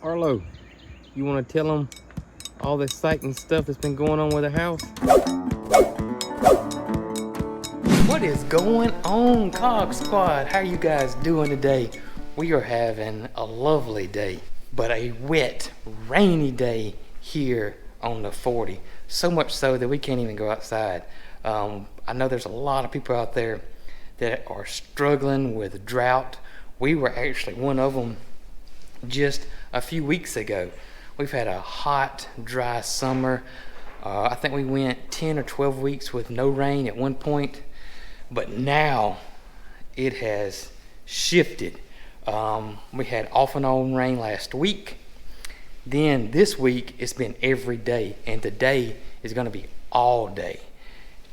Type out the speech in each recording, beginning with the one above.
Arlo, you want to tell them all the exciting stuff that's been going on with the house? What is going on, Cog Squad? How are you guys doing today? We are having a lovely day, but a wet, rainy day here on the 40. So much so that we can't even go outside. I know there's a lot of people out there that are struggling with drought. We were actually one of them just a few weeks ago. We've had a hot, dry summer. I think we went 10 or 12 weeks with no rain at one point, but now it has shifted. We had off and on rain last week. Then this week it's been every day, and today is going to be all day.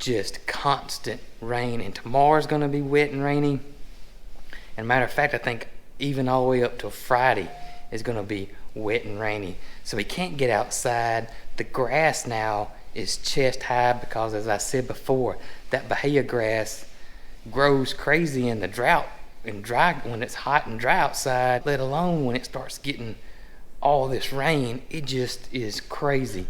Just constant rain, and tomorrow's going to be wet and rainy. And matter of fact, I think even all the way up till Friday is going to be wet and rainy. So we can't get outside. The grass now is chest high because, as I said before, that bahia grass grows crazy in the drought and dry when it's hot and dry outside, let alone when it starts getting all this rain. It just is crazy.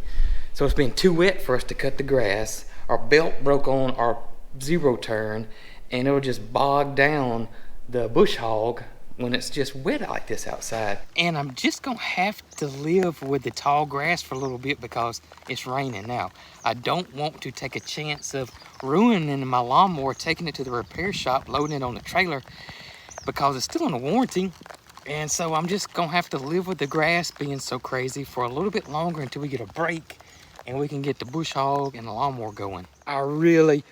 So it's been too wet for us to cut the grass. Our belt broke on our zero turn, and it'll just bog down the bush hog when it's just wet like this outside. And I'm just gonna have to live with the tall grass for a little bit because it's raining now. I don't want to take a chance of ruining my lawnmower, taking it to the repair shop, loading it on the trailer, because it's still on warranty. And so I'm just gonna have to live with the grass being so crazy for a little bit longer until we get a break and we can get the bush hog and the lawnmower going. I really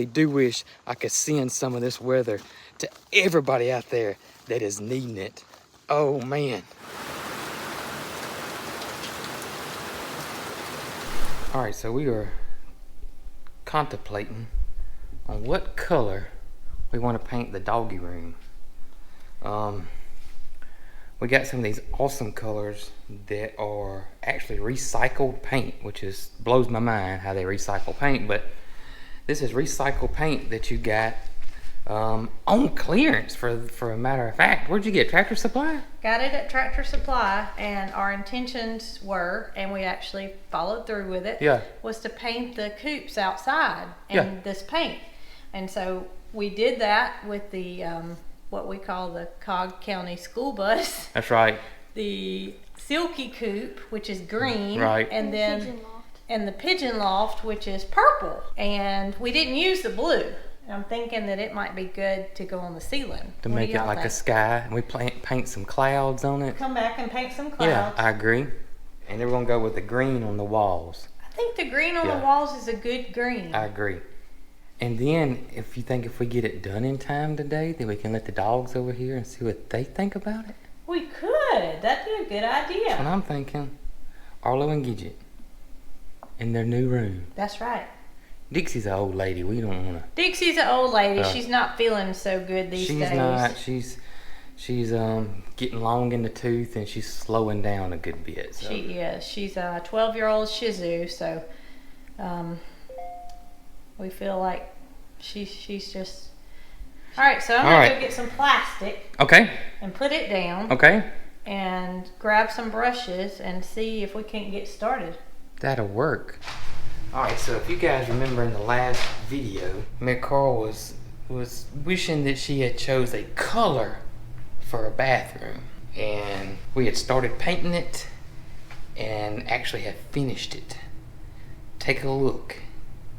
do wish I could send some of this weather to everybody out there that is needing it. Oh man. All right, so we are contemplating on what color we want to paint the doggy room. We got some of these awesome colors that are actually recycled paint, which blows my mind how they recycle paint, but this is recycled paint that you got on clearance, for a matter of fact. Where'd you get, Tractor Supply? Got it at Tractor Supply, and our intentions were, and we actually followed through with it, was to paint the coops outside in this paint. And so we did that with the what we call the Cog County school bus. That's right. The silky coop, which is green, right, and then the pigeon loft, which is purple. And we didn't use the blue. I'm thinking that it might be good to go on the ceiling. To make it like a sky. And we paint some clouds on it. Come back and paint some clouds. Yeah, I agree. And then we're going to go with the green on the walls. I think the green on the walls is a good green. I agree. And then if we get it done in time today, then we can let the dogs over here and see what they think about it. We could. That'd be a good idea. That's what I'm thinking. Arlo and Gidget in their new room. That's right. Dixie's an old lady. We don't want to. Dixie's an old lady. She's not feeling so good these days. She's not. She's getting long in the tooth, and she's slowing down a good bit. So. She is. She's a 12-year-old Shih Tzu, so we feel like she's just. All right, so I'm gonna go get some plastic. Okay. And put it down. Okay. And grab some brushes and see if we can't get started. That'll work. All right, so if you guys remember in the last video, MaryCarl was wishing that she had chose a color for a bathroom, and we had started painting it and actually have finished it. Take a look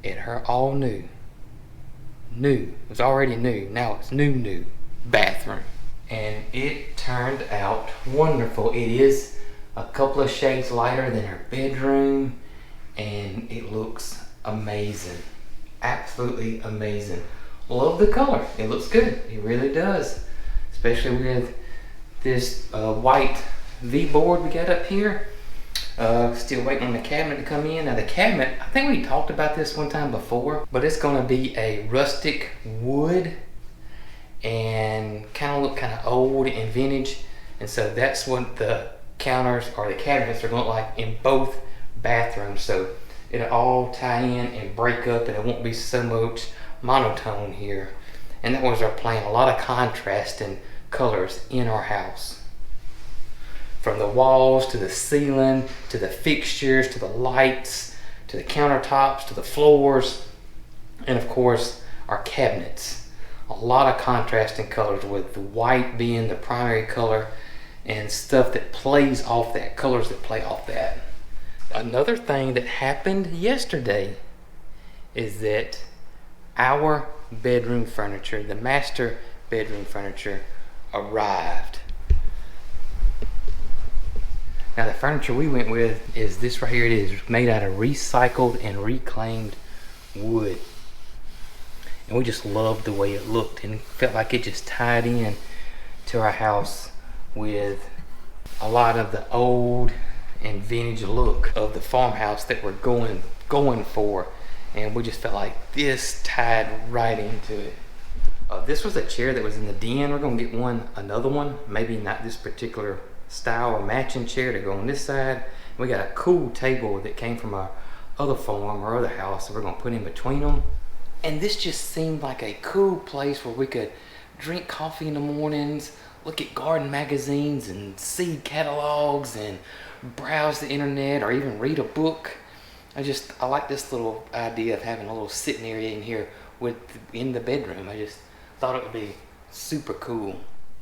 at her all new. It was already new, now it's new bathroom. And it turned out wonderful. It is a couple of shades lighter than her bedroom, and it looks amazing. Absolutely amazing. Love the color. It looks good. It really does. Especially with this white V-board we got up here. Still waiting on the cabinet to come in. Now the cabinet, I think we talked about this one time before, but it's gonna be a rustic wood and kind of look kind of old and vintage. And so that's what the counters or the cabinets are gonna look like in both bathrooms. So it'll all tie in and break up, and it won't be so much monotone here. And that was our plan, a lot of contrast and colors in our house. From the walls to the ceiling, to the fixtures, to the lights, to the countertops, to the floors, and of course our cabinets. A lot of contrasting colors, with the white being the primary color and stuff that plays off that, colors that play off that. Another thing that happened yesterday is that our bedroom furniture, the master bedroom furniture, arrived. Now the furniture we went with is this right here. It is made out of recycled and reclaimed wood. And we just loved the way it looked, and felt like it just tied in to our house with a lot of the old and vintage look of the farmhouse that we're going for. And we just felt like this tied right into it. This was a chair that was in the den. We're gonna get another one, maybe not this particular style or matching chair to go on this side. We got a cool table that came from our other farm or other house that we're gonna put in between them. And this just seemed like a cool place where we could drink coffee in the mornings, look at garden magazines and seed catalogs, and browse the internet, or even read a book. I like this little idea of having a little sitting area in here in the bedroom. I just thought it would be super cool.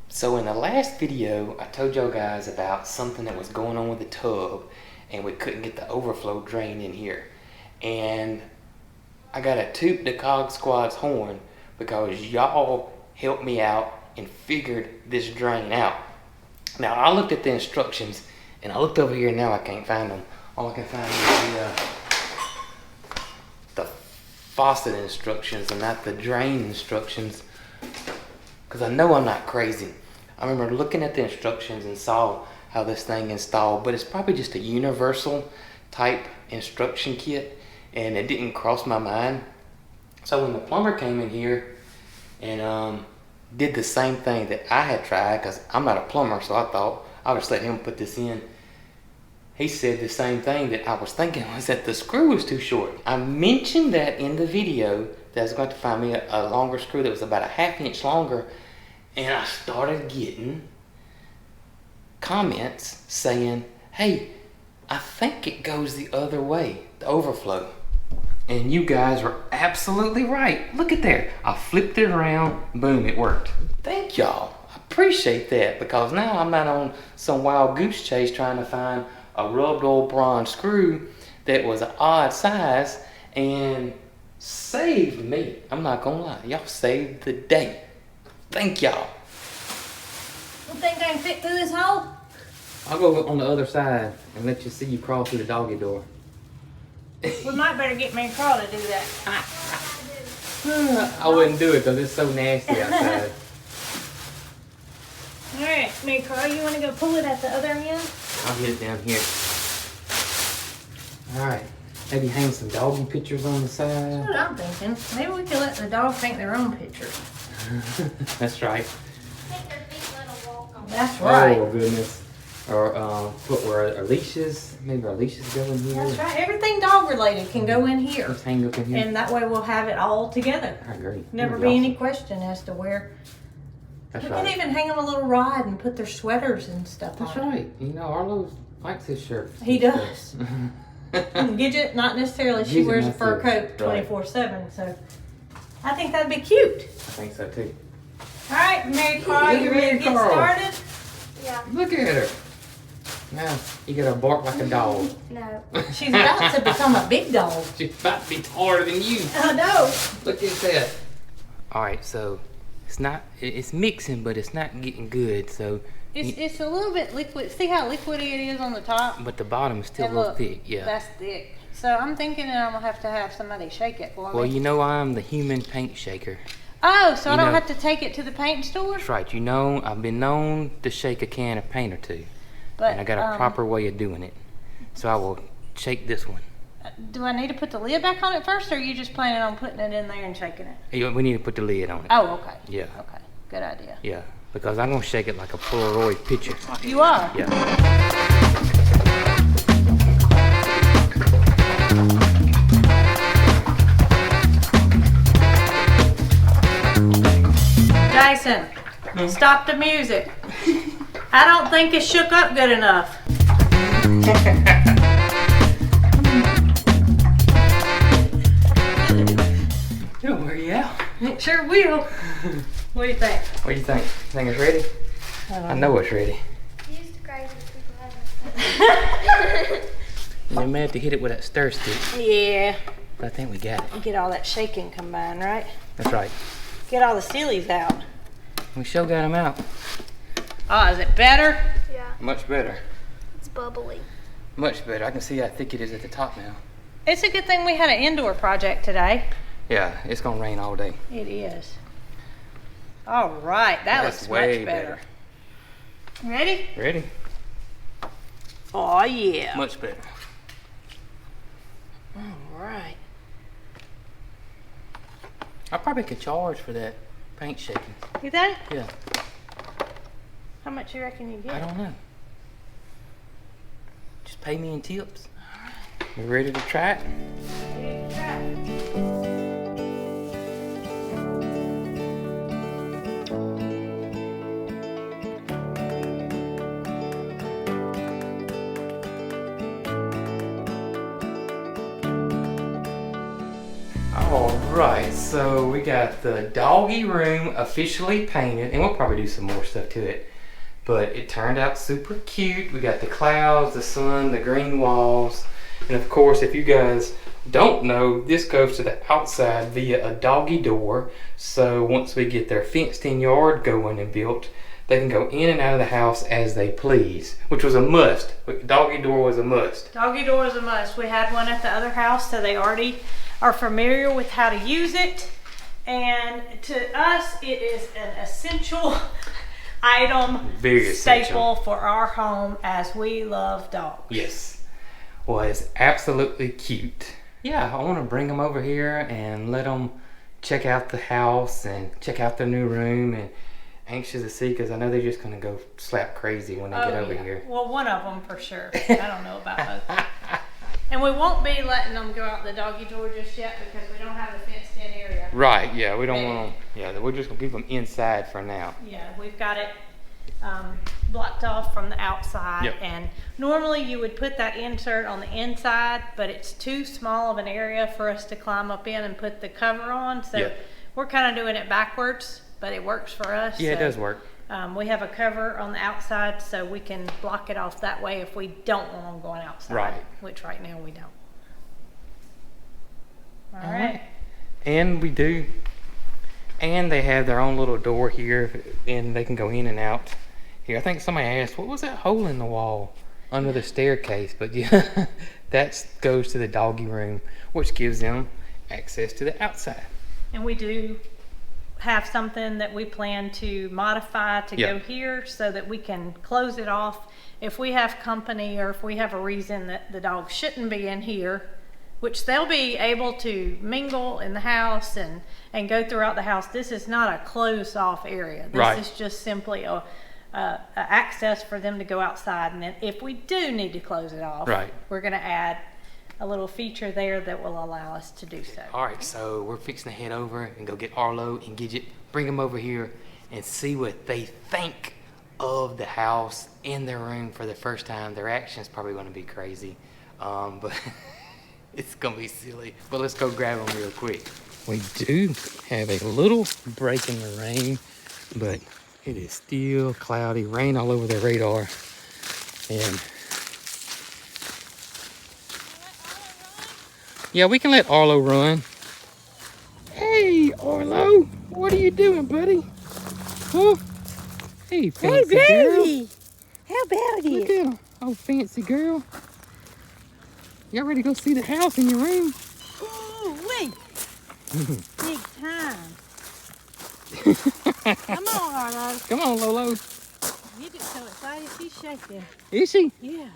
So in the last video, I told y'all guys about something that was going on with the tub, and we couldn't get the overflow drain in here. And I got to toot the Cog Squad's horn because y'all helped me out and figured this drain out. Now I looked at the instructions, and I looked over here, and now I can't find them. All I can find is the faucet instructions and not the drain instructions, because I know I'm not crazy. I remember looking at the instructions and saw how this thing installed, but it's probably just a universal type instruction kit, and it didn't cross my mind. So when the plumber came in here and did the same thing that I had tried, because I'm not a plumber, so I thought I'll just let him put this in. He said the same thing that I was thinking, was that the screw was too short. I mentioned that in the video that I was going to find me a longer screw that was about a 1/2 inch longer, and I started getting comments saying, hey, I think it goes the other way, the overflow. And you guys were absolutely right. Look at there. I flipped it around, boom, it worked. Thank y'all. I appreciate that, because now I'm not on some wild goose chase trying to find a rubbed old bronze screw that was an odd size, and saved me. I'm not gonna lie, y'all saved the day. Thank y'all. You think I can fit through this hole? I'll go on the other side and let you see you crawl through the doggy door. We might better get MaryCarl to do that. I wouldn't do it because it's so nasty outside. Alright, MaryCarl, you want to go pull it at the other end? I'll get it down here. Alright, maybe hang some doggy pictures on the side. That's what I'm thinking. Maybe we can let the dog paint their own pictures. That's right. Make their feet let them walk on. That's right. Oh goodness. Or put where our leashes, maybe our leashes go in here. That's right. Everything dog related can go in here. Just hang up in here. And that way we'll have it all together. I agree. Never be any question as to where. That's We right. can even hang them a little rod and put their sweaters and stuff That's on. right. You know, Arlo likes his shirt. He does. Gidget, not necessarily. She Gidget wears a not fur too. coat Right. 24/7, so I think that'd be cute. I think so too. All right, MaryCarl, you ready to get MaryCarl. started? Yeah. Look at her. Now you gotta bark like a dog. No. She's about to become a big dog. She's about to be taller than you. I know. Look at that. All right, so it's mixing, but it's not getting good. So It's a little bit liquid. See how liquidy it is on the top? but the bottom is still And a little look, thick. Yeah. That's thick. So I'm thinking that I'm gonna have to have somebody shake it for Well, me. you know I'm the human paint shaker. Oh, so I you don't know- have to take it to the paint store? That's right. You know, I've been known to shake a can of paint or two, But and I got a proper way of doing it. So I will shake this one. do I need to put the lid back on it first, or are you just planning on putting it in there and shaking it? We need to put the lid on it. Oh, okay. Yeah. Okay, good idea. Yeah, because I'm gonna shake it like a Polaroid picture. You are? Yeah. Jason, stop the music. I don't think it's shook up good enough. It'll wear you out. It sure will. What do you think? What do you think? Think it's ready? I know it's ready. Use the crazy people have You may have to hit it with that stir stick. Yeah. But I think we got it. Get all that shaking combined, right? That's right. Get all the sillies out. We sure got them out. Oh, is it better? Yeah, Much better. it's bubbly. Much better. I can see how thick it is at the top now. It's a good thing we had an indoor project today. Yeah, it's gonna rain all day. It is. All right, that That's looks way much better. Ready? Ready? Oh yeah. Much better. All right. I probably could charge for that paint shaking. You think? Yeah, How much you reckon you get? I don't know. Just pay me in tips. You ready to try it? Alright, so we got the doggy room officially painted, and we'll probably do some more stuff to it. But it turned out super cute. We got the clouds, the sun, the green walls. And of course, if you guys don't know, this goes to the outside via a doggy door. So once we get their fenced-in yard going and built, they can go in and out of the house as they please, which was a must. Doggy door was a must. Doggy door is a must. We had one at the other house, so they already are familiar with how to use it. And to us, it is an essential item, Very staple essential. for our home, as we love dogs. Yes. Well, it's absolutely cute. Yeah, I want to bring them over here and let them check out the house and check out their new room, and anxious to see because I know they're just going to go slap crazy when they get over here. Well, one of them for sure. I don't know about both. And we won't be letting them go out the doggy door just yet because we don't have a fenced-in area. Right, yeah, we don't want them, yeah, we're just going to keep them inside for now. Yeah, we've got it blocked off from the outside. Yep. And normally you would put that insert on the inside, but it's too small of an area for us to climb up in and put the cover on. So Yep. we're kind of doing it backwards, but it works for us. Yeah, it So, does work. we have a cover on the outside so we can block it off that way if we don't want them going outside. Right. Which right now we don't. All Alright. right. And we do, and they have their own little door here, and they can go in and out here. I think somebody asked, what was that hole in the wall under the staircase? But yeah, that goes to the doggy room, which gives them access to the outside. And we do have something that we plan to modify to Yeah. go here so that we can close it off if we have company or if we have a reason that the dog shouldn't be in here, which they'll be able to mingle in the house and go throughout the house. This is not a closed off area. This Right. is just simply a access for them to go outside. And then if we do need to close it off, Right. we're going to add a little feature there that will allow us to do so. All right, so we're fixing to head over and go get Arlo and Gidget, bring them over here and see what they think of the house and their room for the first time. Their action's probably going to be crazy, but it's going to be silly. But let's go grab them real quick. We do have a little break in the rain, but it is still cloudy, rain all over the radar. And yeah, we can let Arlo run. Hey, Arlo, what are you doing, buddy? Huh? Hey, fancy girl. How about Look at him. Oh, fancy girl. Y'all ready to go see the house in your room? Ooh, wait. Big time. Come on, Arlo. Come on, Lolo. You get so excited, she's shaking. Is she? Yeah.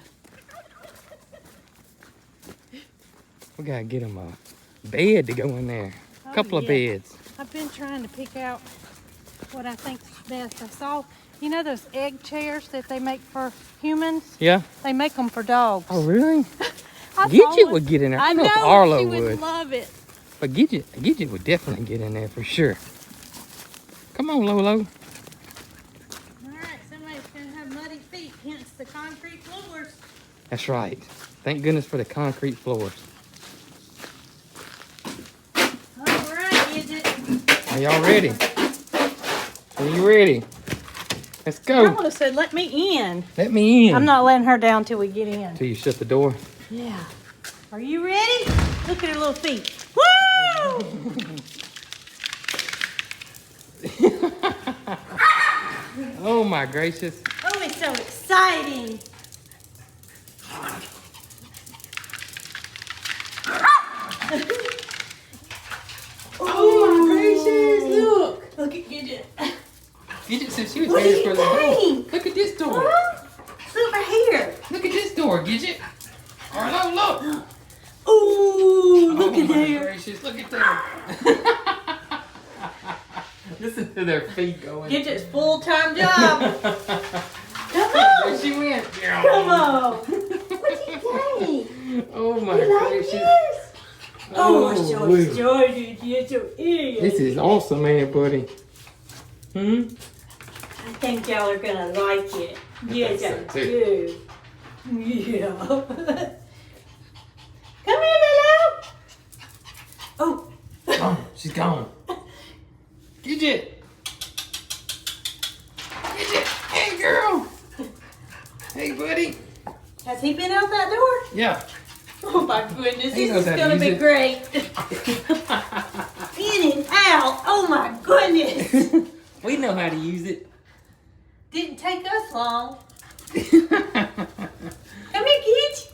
We gotta get him a bed to go in there. A couple of yeah. beds. I've been trying to pick out what I think's best. I saw, you know those egg chairs that they make for humans? Yeah? They make them for dogs. Oh, really? I saw Gidget one. would get in there. I I don't know if know, Arlo she would. love it. But Gidget would definitely get in there for sure. Come on, Lolo. All right, somebody's gonna have muddy That's right. Thank goodness for the concrete floors. All right, Gidget. Are y'all ready? Are you ready? Let's go. I would have said, let me in. Let me in. I'm not letting her down till we get in. Till you shut the door. Yeah. Are you ready? Look at her little feet. Woo! Oh my gracious. Oh, it's so exciting. Oh my gracious, look. Look at Gidget. Gidget said she was What are ready you for the door. doing? Look at this door. Huh? Look right here. Look at this door, Gidget. Arlo, look. Ooh, look Oh at my there. gracious, look at that. Listen to their feet going. Gidget's full-time job. Come There on. she went. Come on. What do you think? Oh my You like gracious. this? Oh, I'm so woo. excited. You're so eager. This is awesome, ain't it, buddy? Hmm? I think y'all are gonna like it. Yes, I think so, do. Yeah. Come here, Lilo. Oh. Oh, she's gone. Gidget. Gidget. Hey, girl. Hey, buddy. Has he been out that door? Yeah. Oh my goodness, He this knows is how to gonna use be it. great. In and out. Oh my goodness. We know how to use it. Didn't take us long. Come here, kids.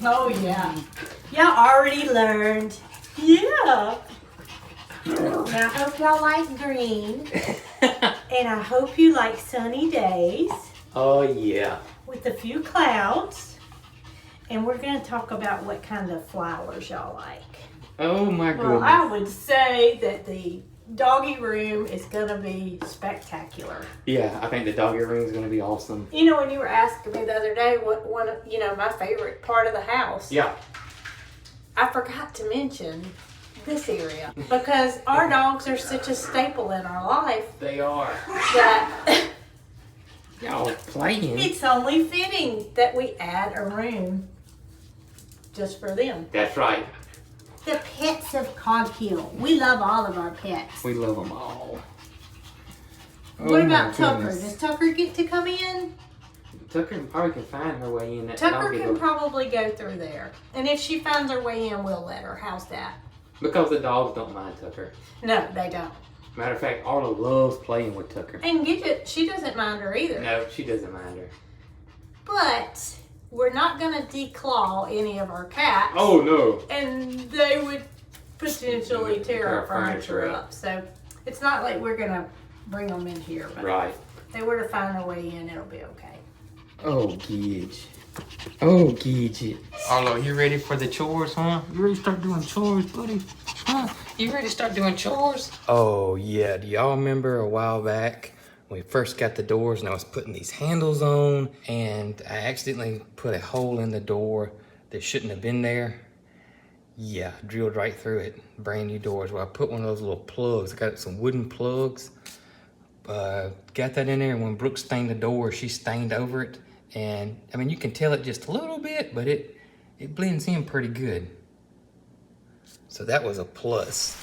Oh yeah. Y'all already learned. Yeah. And I hope y'all like green. And I hope you like sunny days Oh, yeah. with a few clouds. And we're going to talk about what kind of flowers y'all like. Oh, my goodness. Well, I would say that the doggy room is going to be spectacular. Yeah, I think the doggy room is going to be awesome. You know, when you were asking me the other day what one of, my favorite part of the house, Yeah. I forgot to mention this area because our dogs are such a staple in our life They are. that Y'all playing. it's only fitting that we add a room just for them. That's right. The pets of Coghill. We love all of our pets. We love them all. What Oh, about my Tucker? goodness. Does Tucker get to come in? Tucker probably can find her way in. That Tucker doggy can door. probably go through there. And if she finds her way in, we'll let her. How's that? Because the dogs don't mind Tucker. No, they don't. Matter of fact, Arlo loves playing with Tucker. And Gidget, she doesn't mind her either. No, she doesn't mind her. But we're not going to declaw any of our cats. Oh, no. And they would potentially tear our furniture furniture up. So it's not like we're going to bring them in here. But Right. if they were to find their way in, it'll be okay. Oh, Gidget. Oh, Gidget. Arlo, you ready for the chores, huh? You ready to start doing chores, buddy? Huh? You ready to start doing chores? Oh, yeah. Do y'all remember a while back when we first got the doors and I was putting these handles on and I accidentally put a hole in the door that shouldn't have been there? Yeah, drilled right through it. Brand new doors. Well, I put one of those little plugs. I got some wooden plugs. Got that in there, and when Brooke stained the door, she stained over it. And, I mean, you can tell it just a little bit, but it blends in pretty good. So that was a plus.